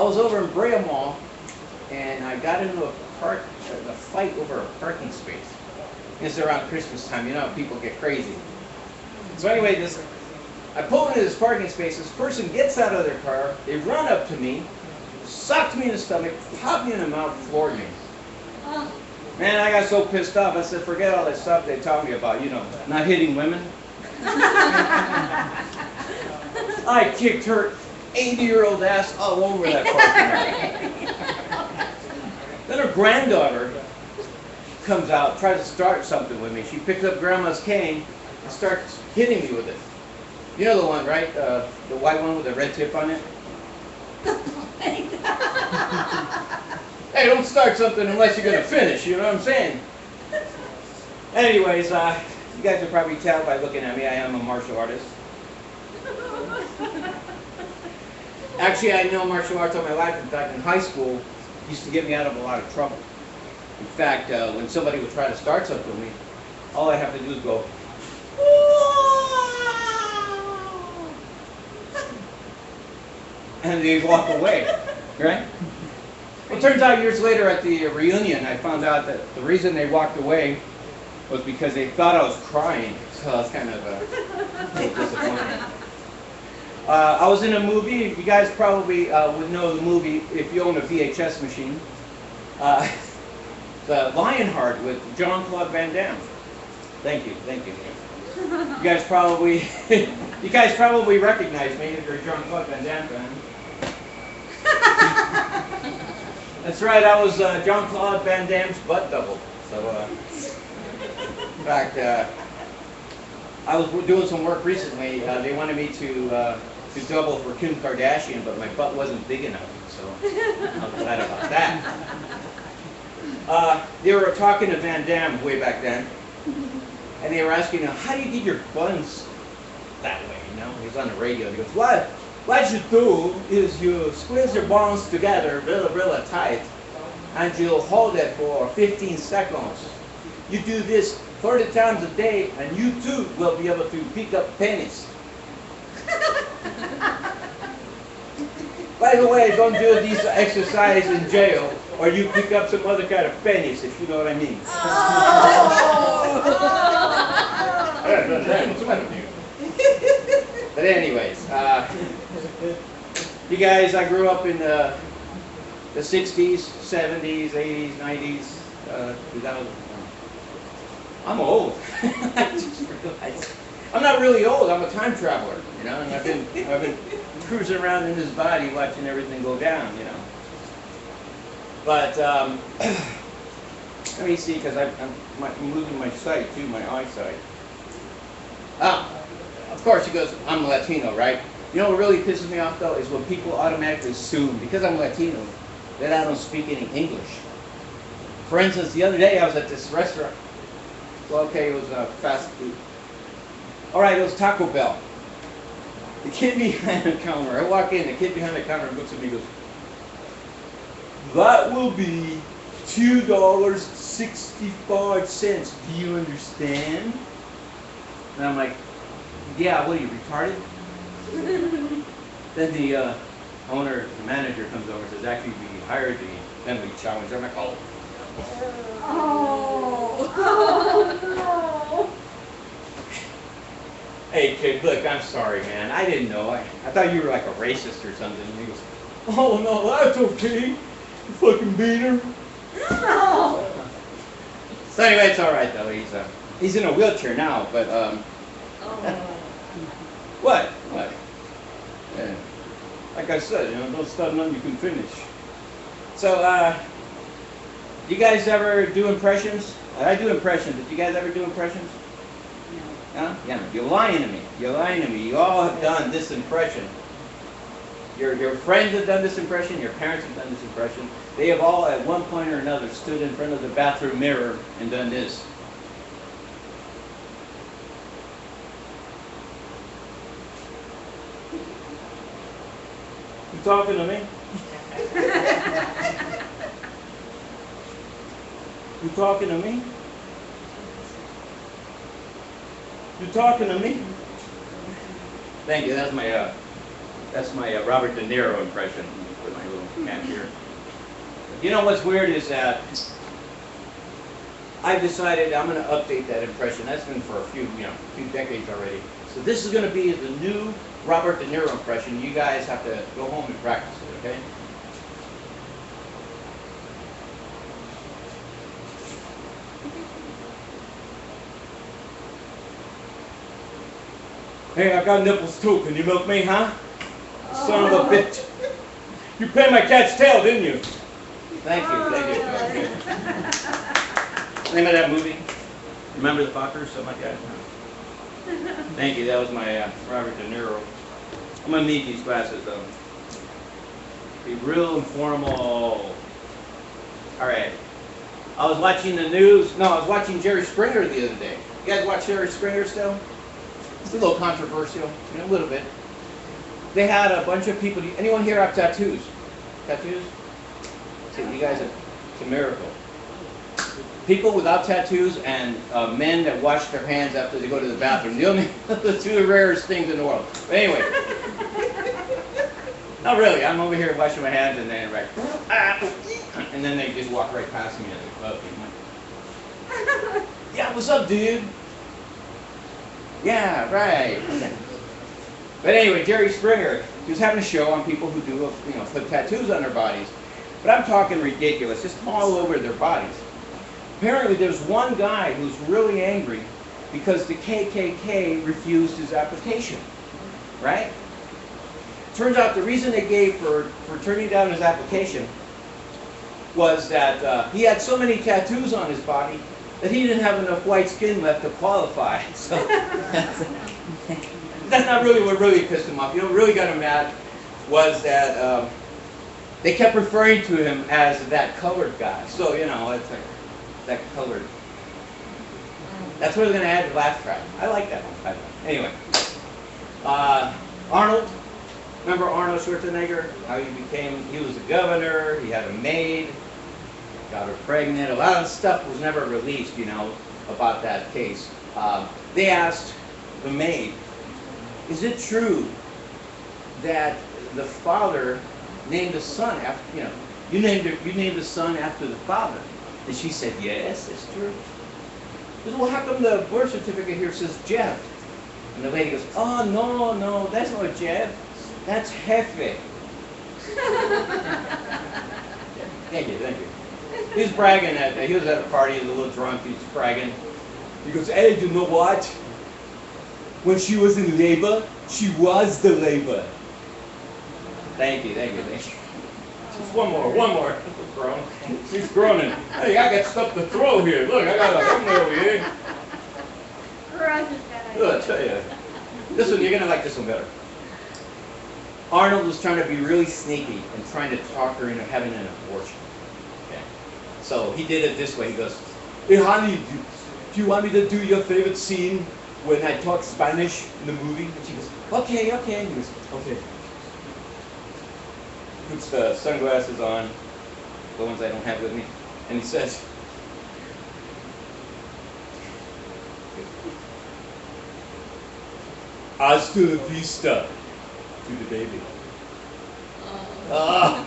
I was over in Brea Mall, and I got into a fight over a parking space. It's around Christmas time, you know how people get crazy. So anyway, I pull into this parking space, this person gets out of their car, they run up to me, socked me in the stomach, popped me in the mouth, floored me. Man, I got so pissed off, I said, forget all that stuff they taught me about, you know, not hitting women. I kicked her 80-year-old ass all over that parking lot. Then her granddaughter comes out, tries to start something with me. She picks up Grandma's cane and starts hitting me with it. You know the one, right? The white one with the red tip on it? Hey, don't start something unless you're going to finish, you know what I'm saying? Anyways, you guys will probably tell by looking at me, I am a martial artist. Actually, I know martial arts all my life. In fact, in high school, it used to get me out of a lot of trouble. In fact, when somebody would try to start something with me, all I have to do is go, and they walk away, right? Well, it turns out years later at the reunion, I found out that the reason they walked away was because they thought I was crying. So I was kind of disappointed. I was in a movie. You guys probably would know the movie if you own a VHS machine. The Lionheart with Jean-Claude Van Damme. Thank you, thank you. You guys probably recognize me if you're a Jean-Claude Van Damme fan. That's right, I was Jean-Claude Van Damme's butt double. So, in fact, I was doing some work recently. They wanted me to double for Kim Kardashian, but my butt wasn't big enough, so I'm glad about that. They were talking to Van Damme way back then, and they were asking him, how do you get your buns that way, you know? He was on the radio, and he goes, what you do is you squeeze your buns together really tight, and you'll hold it for 15 seconds. You do this 30 times a day, and you too will be able to pick up pennies. By the way, don't do these exercises in jail, or you pick up some other kind of pennies, if you know what I mean. But anyways, you guys, I grew up in the 60s, 70s, 80s, 90s, 2000. I'm old. I just realized. I'm not really old. I'm a time traveler, you know. And I've been cruising around in this body, watching everything go down, you know. But let me see, because I'm losing my sight too, my eyesight. Of course, he goes, I'm Latino, right? You know what really pisses me off though is when people automatically assume because I'm Latino that I don't speak any English. For instance, the other day I was at this restaurant. Well, okay, it was fast food. All right, it was Taco Bell. The kid behind the counter, I walk in, the kid behind the counter looks at me and goes, that will be $2.65. Do you understand? And I'm like, yeah, what are you, retarded? Then the owner, the manager comes over and says, actually, we hired the Emily Challenge. I'm like, oh. Oh, no. Hey, kid, look, I'm sorry, man. I didn't know. I thought you were like a racist or something. And he goes, oh, no, that's okay. You fucking beater. No. So anyway, it's all right, though. He's in a wheelchair now, but, What? Yeah. Like I said, you know, don't start nothing you can finish. So, you guys ever do impressions? I do impressions. Did you guys ever do impressions? No. Huh? Yeah. You're lying to me. You're lying to me. You all have done this impression. Your friends have done this impression. Your parents have done this impression. They have all, at one point or another, stood in front of the bathroom mirror and done this. You talking to me? You talking to me? You talking to me? Thank you. That's my Robert De Niro impression with my little You know what's weird is that I've decided I'm going to update that impression. That's been for a few decades already. So this is going to be the new Robert De Niro impression. You guys have to go home and practice it, okay? Hey, I got nipples too. Can you milk me, huh? Son of a bitch. You paid my cat's tail, didn't you? Thank you, thank you. Name of that movie? Remember the Fockers, something like that? Thank you, that was my Robert De Niro. I'm gonna need these glasses though. Be real informal. Alright. I was watching the news. No, I was watching Jerry Springer the other day. You guys watch Jerry Springer still? It's a little controversial, a little bit. They had a bunch of people. Anyone here have tattoos? Tattoos? See, you guys, it's a miracle. People without tattoos and men that wash their hands after they go to the bathroom. The two rarest things in the world. But anyway. Not really. I'm over here washing my hands and then and then they just walk right past me at the club. Yeah, what's up, dude? Yeah, right. But anyway, Jerry Springer, he was having a show on people who do, put tattoos on their bodies. But I'm talking ridiculous, just all over their bodies. Apparently there's one guy who's really angry because the KKK refused his application, right? Turns out the reason they gave for turning down his application was that he had so many tattoos on his body that he didn't have enough white skin left to qualify. So that's not really what really pissed him off. What really got him mad was that they kept referring to him as that colored guy. So, it's like that colored. That's what we're going to add to the laugh track. I like that one. Anyway. Arnold. Remember Arnold Schwarzenegger? How he was a governor, he had a maid, got her pregnant. A lot of stuff was never released, about that case. They asked the maid, is it true that the father named the son after, you named the son after the father? And she said, yes, it's true. He said, well, how come the birth certificate here says Jeff? And the lady goes, oh, no, that's not Jeff. That's Hefe. Thank you. He was bragging he was at a party, he was a little drunk, he was bragging. He goes, hey, you know what? When she was in labor, she was the labor. Thank you. Just one more. He's groaning. Hey, I got stuff to throw here. Look, I got a camera over here. Look, I tell you. This one, you're going to like this one better. Arnold was trying to be really sneaky and trying to talk her into having an abortion. Okay. So he did it this way. He goes, hey, honey, do you want me to do your favorite scene when I talk Spanish in the movie? And she goes, okay. And he goes, okay. Puts the sunglasses on, the ones I don't have with me, and he says, hasta la vista to the baby. All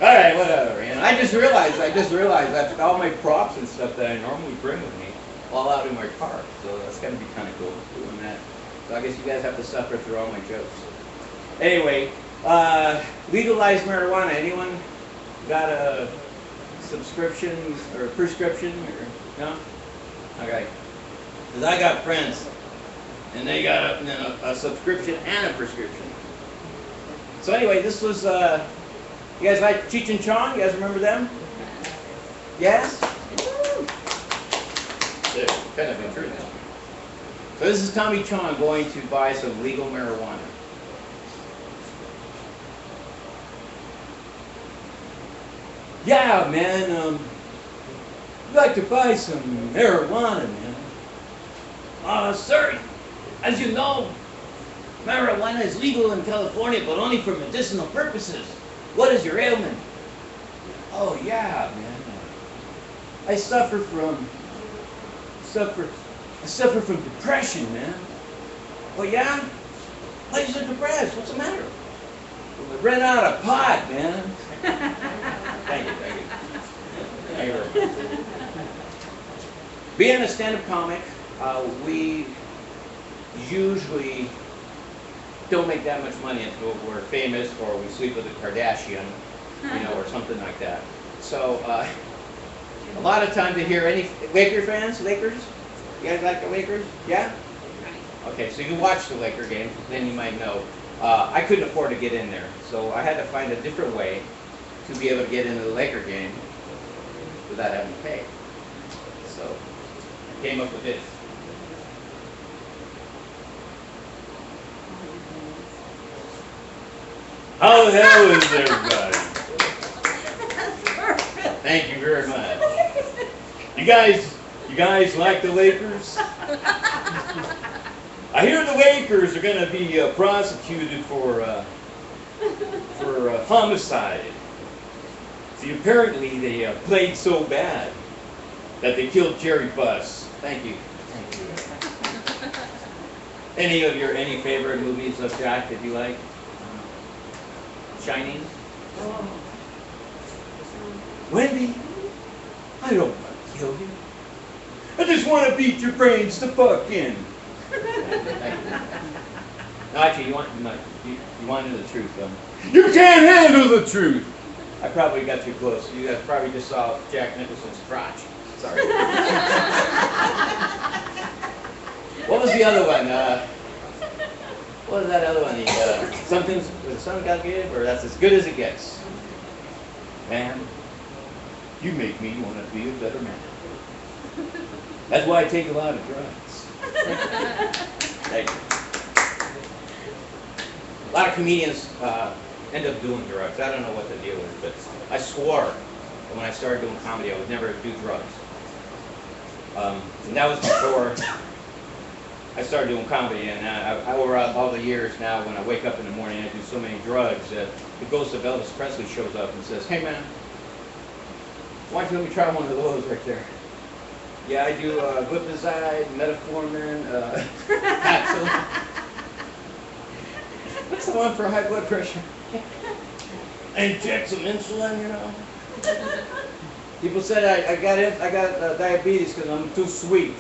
right, whatever. I just realized that all my props and stuff that I normally bring with me all out in my car. So that's going to be kind of cool doing that. So I guess you guys have to suffer through all my jokes. Anyway, legalize marijuana. Anyone got a subscription or a prescription? Or no? Okay. Because I got friends, and they got a subscription and a prescription. So anyway, this was, you guys like Cheech and Chong? You guys remember them? Yes? They're kind of been true now. So this is Tommy Chong going to buy some legal marijuana. Yeah, man, I'd like to buy some marijuana, man. Sir, as you know, marijuana is legal in California, but only for medicinal purposes. What is your ailment? Oh, yeah, man. I suffer from depression, man. Oh, yeah? Why are you so depressed? What's the matter? We ran out of pot, man. Thank you, thank you. Thank you very much. Being a stand-up comic, we usually don't make that much money until we're famous or we sleep with a Kardashian, or something like that. So a lot of times you hear any Laker fans, Lakers? You guys like the Lakers? Yeah? Okay, so you watch the Laker games, then you might know. I couldn't afford to get in there, so I had to find a different way to be able to get into the Laker game without having to pay. So I came up with this. How the hell is everybody? Thank you very much. You guys like the Lakers? I hear the Lakers are going to be prosecuted for homicide. See, apparently they played so bad that they killed Jerry Buss. Thank you. Thank you. Any favorite movies of Jack that you like? Shining? Oh. Wendy, I don't want to kill you. I just want to beat your brains to fuck in. No, actually, you want to know the truth, though. You can't handle the truth. I probably got too close. You guys probably just saw Jack Nicholson's crotch. Sorry. What was the other one? What was that other one? Something's the sun got give, or that's as good as it gets. Man, you make me want to be a better man. That's why I take a lot of drugs. Thank you. A lot of comedians end up doing drugs. I don't know what the deal is, but I swore that when I started doing comedy, I would never do drugs. And that was before I started doing comedy, and over all the years now, when I wake up in the morning, I do so many drugs that the ghost of Elvis Presley shows up and says, "Hey man, why don't you let me try one of those right there?" Yeah, I do glipizide, metformin, Paxil. What's the one for high blood pressure? I inject some insulin, People said I got diabetes because I'm too sweet.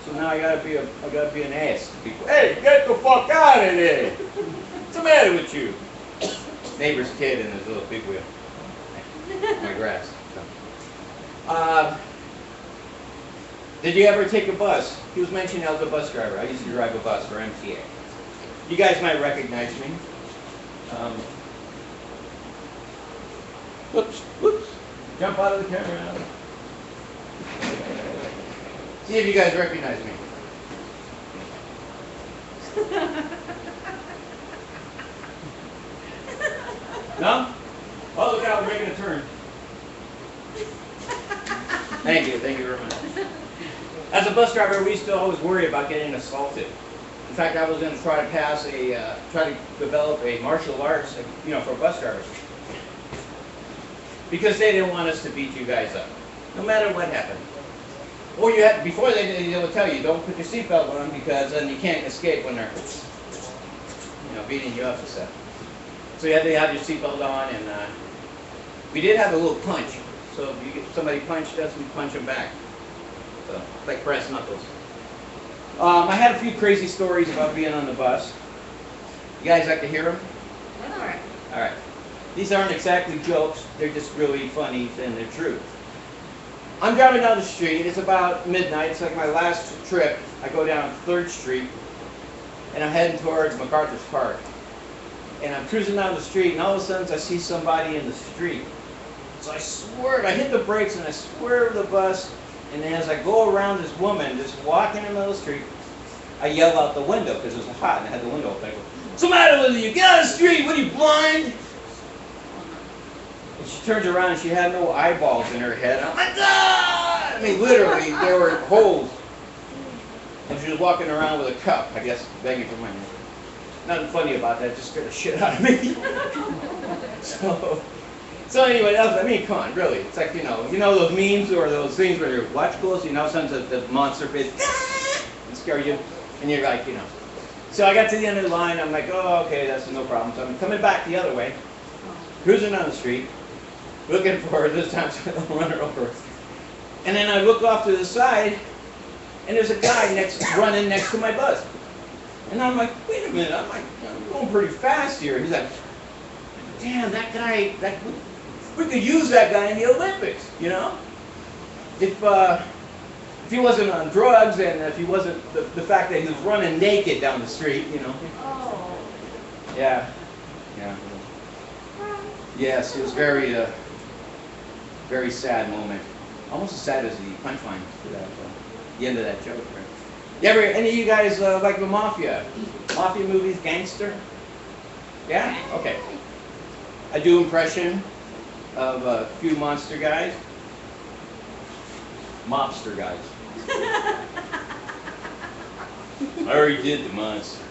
So now I gotta be an ass to people. Hey, get the fuck out of there! What's the matter with you? Neighbor's kid in his little big wheel. My grass. Did you ever take a bus? He was mentioning I was a bus driver. I used to drive a bus for MTA. You guys might recognize me. Whoops. Jump out of the camera. See if you guys recognize me. No? Oh, look out, we're making a turn. Thank you very much. As a bus driver, we used to always worry about getting assaulted. In fact, I was going to try to develop a martial arts, for bus drivers. Because they didn't want us to beat you guys up, no matter what happened. Or before they would tell you, don't put your seatbelt on because then you can't escape when they're, beating you up and stuff. So you had to have your seatbelt on, and we did have a little punch. So if somebody punched us, we punch them back. So like brass knuckles. I had a few crazy stories about being on the bus. You guys like to hear them? All right. All right. These aren't exactly jokes. They're just really funny and they're true. I'm driving down the street. It's about midnight. It's like my last trip. I go down 3rd Street, and I'm heading towards MacArthur's Park. And I'm cruising down the street, and all of a sudden I see somebody in the street. So I swerve. I hit the brakes, and I swerve the bus. And then as I go around this woman just walking in the middle of the street, I yell out the window because it was hot, and I had the window open. I go, "What's the matter with you? Get out of the street! What are you, blind?" And she turns around and she had no eyeballs in her head. I'm like, "Ah!" I mean, literally, there were holes. And she was walking around with a cup, I guess, begging for money. Nothing funny about that, just scared the shit out of me. So anyway, come on, really. It's like, those memes or those things where you watch close, sometimes the monster bit and scare you, and you're like, So I got to the end of the line. I'm like, oh, okay, that's no problem. So I'm coming back the other way, cruising down the street, looking for her. This time, so I don't run her over. And then I look off to the side, and there's a guy running next to my bus. And I'm like, wait a minute, I'm going pretty fast here. He's like, damn, that guy, we could use that guy in the Olympics, you know? If he wasn't on drugs, and if he wasn't, the fact that he was running naked down the street, you know? Oh. Yeah. Yes, it was very, very sad moment. Almost as sad as the punchline for that, the end of that joke, right? Any of you guys like the mafia? Mafia movies, gangster? Yeah? Okay. I do impression of a few monster guys. Mobster guys. I already did the monster.